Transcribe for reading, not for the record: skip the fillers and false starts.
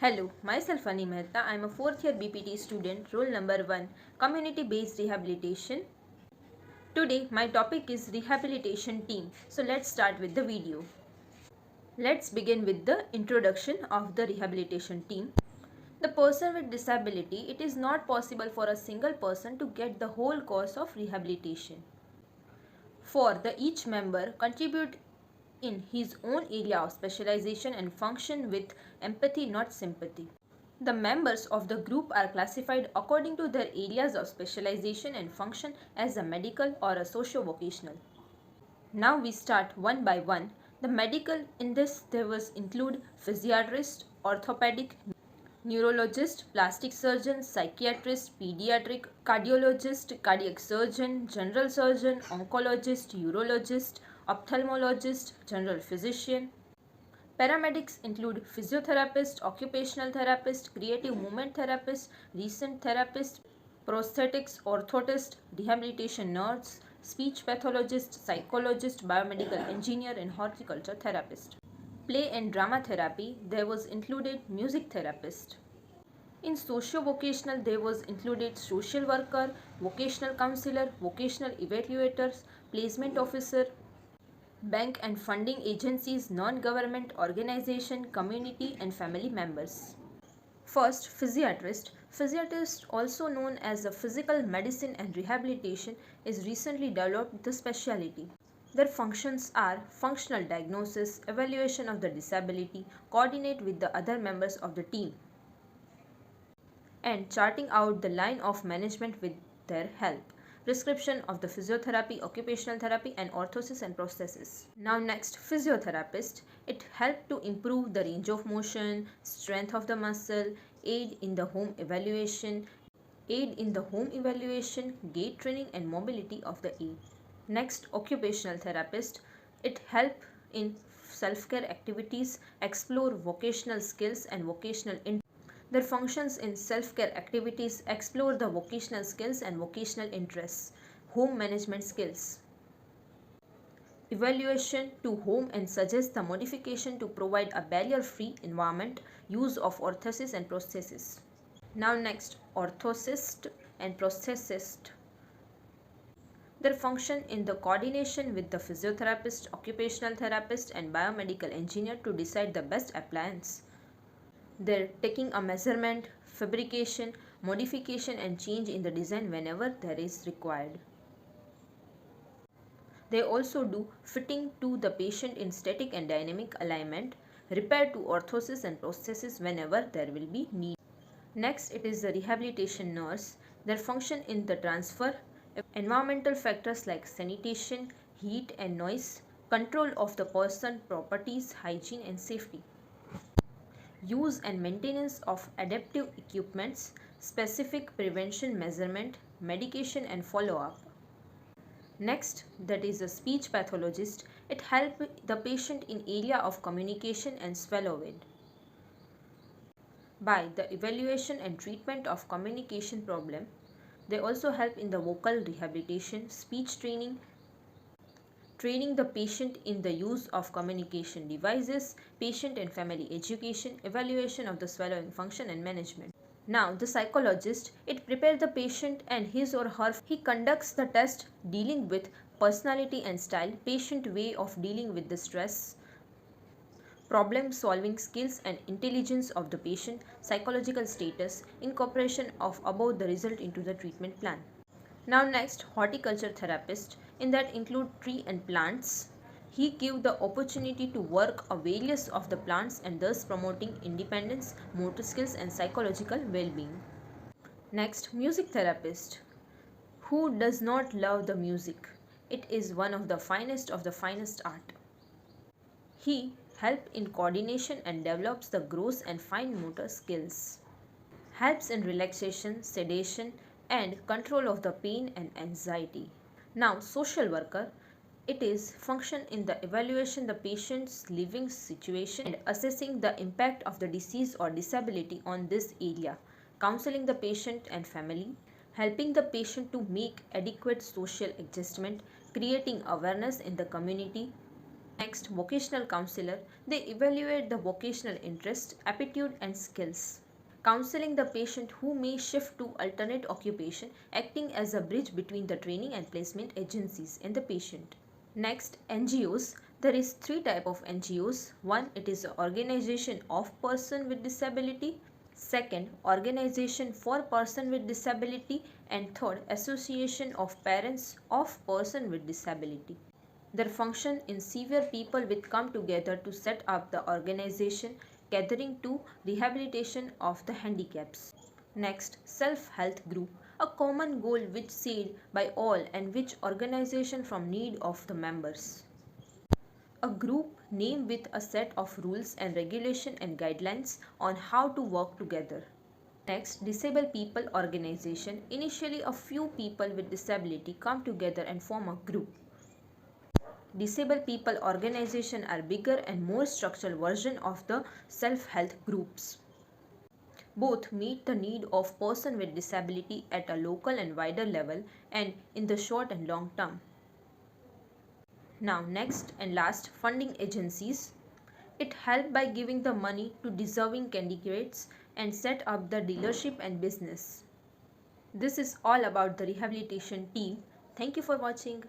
Hello, myself Ani Mehta. I am a 4th year BPT student, roll number 1, Community Based Rehabilitation. Today, my topic is Rehabilitation Team. So let's start with the video. Let's begin with the introduction of the Rehabilitation Team. The person with disability, it is not possible for a single person to get the whole course of rehabilitation. For the each member contribute in his own area of specialization and function with empathy, not sympathy. The members of the group are classified according to their areas of specialization and function as a medical or a socio-vocational. Now we start one by one. The medical in this there was include physiatrist, orthopedic, neurologist, plastic surgeon, psychiatrist, pediatric, cardiologist, cardiac surgeon, general surgeon, oncologist, urologist, ophthalmologist, general physician. Paramedics include physiotherapist, occupational therapist, creative movement therapist, recent therapist, prosthetics, orthotist, rehabilitation nurse, speech pathologist, psychologist, biomedical engineer, and horticulture therapist. Play and drama therapy, there was included music therapist. In socio-vocational, there was included social worker, vocational counselor, vocational evaluators, placement officer, bank and funding agencies, non-government organization, community and family members. First, physiatrist. Physiatrist, also known as the physical medicine and rehabilitation, is recently developed the specialty. Their functions are functional diagnosis, evaluation of the disability, coordinate with the other members of the team, and charting out the line of management with their help. Prescription of the physiotherapy, occupational therapy, and orthosis and prosthesis. Now next, physiotherapist. It helps to improve the range of motion, strength of the muscle, aid in the home evaluation, gait training and mobility of the aid. Next, occupational therapist. It helps in self-care activities, explore vocational skills and vocational their functions in self-care activities, explore the vocational skills and vocational interests, home management skills. Evaluation to home and suggest the modification to provide a barrier-free environment, use of orthosis and prosthesis. Now next, orthosist and prosthesist. Their function in the coordination with the physiotherapist, occupational therapist and biomedical engineer to decide the best appliance. They're taking a measurement, fabrication, modification and change in the design whenever there is required. They also do fitting to the patient in static and dynamic alignment, repair to orthosis and prosthesis whenever there will be need. Next, it is the rehabilitation nurse. Their function in the transfer, environmental factors like sanitation, heat and noise, control of the person, properties, hygiene and safety. Use and maintenance of adaptive equipments, specific prevention measurement, medication and follow-up. Next, that is a speech pathologist. It helps the patient in area of communication and swallow it. By the evaluation and treatment of communication problem, they also help in the vocal rehabilitation, speech training, training the patient in the use of communication devices, patient and family education, evaluation of the swallowing function and management. Now, the psychologist, it prepares the patient and his or her, he conducts the test dealing with personality and style, patient way of dealing with the stress, problem solving skills and intelligence of the patient, psychological status, incorporation of above the result into the treatment plan. Now next, horticulture therapist, in that include tree and plants. He give the opportunity to work a various of the plants and thus promoting independence, motor skills and psychological well-being. Next, music therapist. Who does not love the music? It is one of the finest art. He helps in coordination and develops the gross and fine motor skills. Helps in relaxation, sedation and control of the pain and anxiety. Now, social worker, it is function in the evaluation the patient's living situation and assessing the impact of the disease or disability on this area, counseling the patient and family, helping the patient to make adequate social adjustment, creating awareness in the community, Next, vocational counselor. They evaluate the vocational interest, aptitude and skills. Counseling the patient who may shift to alternate occupation, acting as a bridge between the training and placement agencies and the patient. Next, NGOs. There is three type of NGOs. One, it is organization of person with disability. Second, organization for person with disability. And third, association of parents of person with disability. Their function in severe people will come together to set up the organization gathering to rehabilitation of the handicaps. Next, self-health group, a common goal which shared by all and which organization from need of the members. A group name with a set of rules and regulation and guidelines on how to work together. Next, disabled people organization. Initially, a few people with disability come together and form a group. Disabled people organizations are bigger and more structural version of the self-help groups. Both meet the need of person with disability at a local and wider level and in the short and long term. Now next and last, funding agencies. It helps by giving the money to deserving candidates and set up the dealership and business. This is all about the rehabilitation team. Thank you for watching.